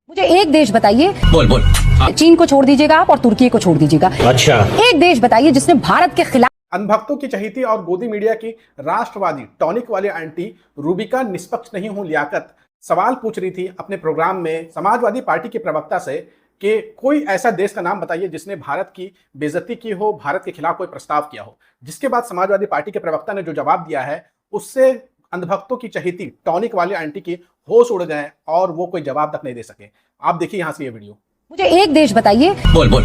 मुझे एक देश बताइए। बोल बोल। चीन को छोड़ दीजिएगा आप और तुर्की को छोड़ दीजिएगा। अच्छा, एक देश बताइए जिसने भारत के खिलाफ। अंधभक्तों की चहेती और गोदी मीडिया की राष्ट्रवादी टॉनिक वाले आंटी रूबिका निष्पक्ष नहीं हूं लियाकत सवाल पूछ रही थी अपने प्रोग्राम में समाजवादी पार्टी के प्रवक्ता से कि कोई ऐसा देश का नाम बताइए जिसने भारत की बेइज्जती की हो, भारत के खिलाफ कोई प्रस्ताव किया हो। जिसके बाद समाजवादी पार्टी के प्रवक्ता ने जो जवाब दिया है उससे अंधभक्तों की चहेती टॉनिक वाले आंटी की होश उड़ गए और वो कोई जवाब तक नहीं दे सके। आप देखिए यहां से ये वीडियो। मुझे एक देश बताइए। बोल बोल।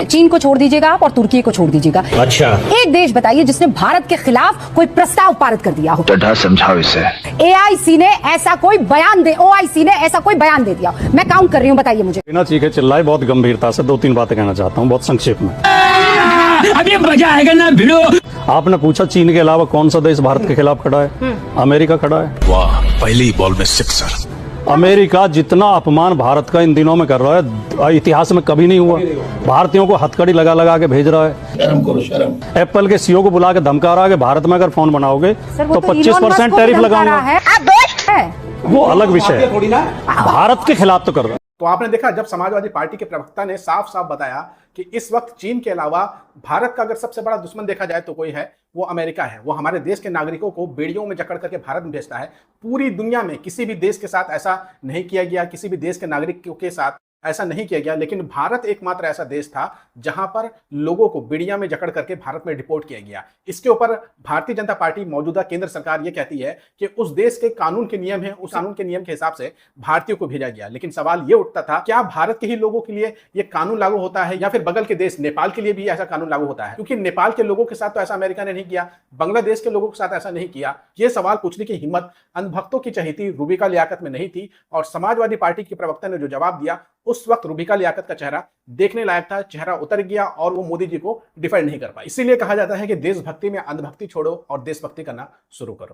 चीन को छोड़ दीजिएगा आप और तुर्की को छोड़ दीजिएगा। अच्छा, एक देश बताइए जिसने भारत के खिलाफ कोई प्रस्ताव पारित कर दिया हो। डढ़ा समझाओ इसे। एआईसी ने ऐसा कोई बयान दे ओआईसी ने ऐसा कोई बयान दे दिया। मैं काउंट कर रही हूँ, बताइए मुझे। बिना चीखे चिल्लाए बहुत गंभीरता से 2-3 बातें कहना चाहता हूँ, बहुत संक्षेप में। अभी मजा आएगा ना भिड़ो। आपने पूछा चीन के अलावा कौन सा देश भारत के खिलाफ खड़ा है? अमेरिका खड़ा है। वाह, पहली बॉल में सिक्सर। अमेरिका जितना अपमान भारत का इन दिनों में कर रहा है इतिहास में कभी नहीं हुआ। भारतीयों को हथकड़ी लगा लगा के भेज रहा है। शर्म करो शर्म। एप्पल के सीईओ को बुला के धमका रहा है कि भारत में अगर फोन बनाओगे तो 25% टैरिफ लगाऊंगा। वो अलग विषय है, भारत के खिलाफ तो कर रहा है। तो आपने देखा जब समाजवादी पार्टी के प्रवक्ता ने साफ साफ बताया कि इस वक्त चीन के अलावा भारत का अगर सबसे बड़ा दुश्मन देखा जाए तो कोई है, वो अमेरिका है। वो हमारे देश के नागरिकों को बेड़ियों में जकड़ करके भारत में भेजता है। पूरी दुनिया में किसी भी देश के साथ ऐसा नहीं किया गया, किसी भी देश के नागरिकों के साथ ऐसा नहीं किया गया। लेकिन भारत एकमात्र ऐसा देश था जहां पर लोगों को बेड़िया में जकड़ करके भारत में डिपोर्ट किया गया। इसके ऊपर भारतीय जनता पार्टी, मौजूदा केंद्र सरकार ये कहती है कि उस देश के कानून के नियम है, उस कानून के नियम के हिसाब से भारतीयों को भेजा गया। लेकिन सवाल ये उठता था, क्या भारत के ही लोगों के लिए ये कानून लागू होता है या फिर बगल के देश नेपाल के लिए भी ऐसा कानून लागू होता है? क्योंकि नेपाल के लोगों के साथ तो ऐसा अमेरिका ने नहीं किया, बांग्लादेश के लोगों के साथ ऐसा नहीं किया। ये सवाल पूछने की हिम्मत अंधभक्तों की चहेती रूबिका लियाकत में नहीं थी। और समाजवादी पार्टी के प्रवक्ता ने जो जवाब दिया उस वक्त रूबिका लियाकत का चेहरा देखने लायक था। चेहरा उतर गया और वो मोदी जी को डिफेंड नहीं कर पाई। इसीलिए कहा जाता है कि देशभक्ति में अंधभक्ति छोड़ो और देशभक्ति करना शुरू करो।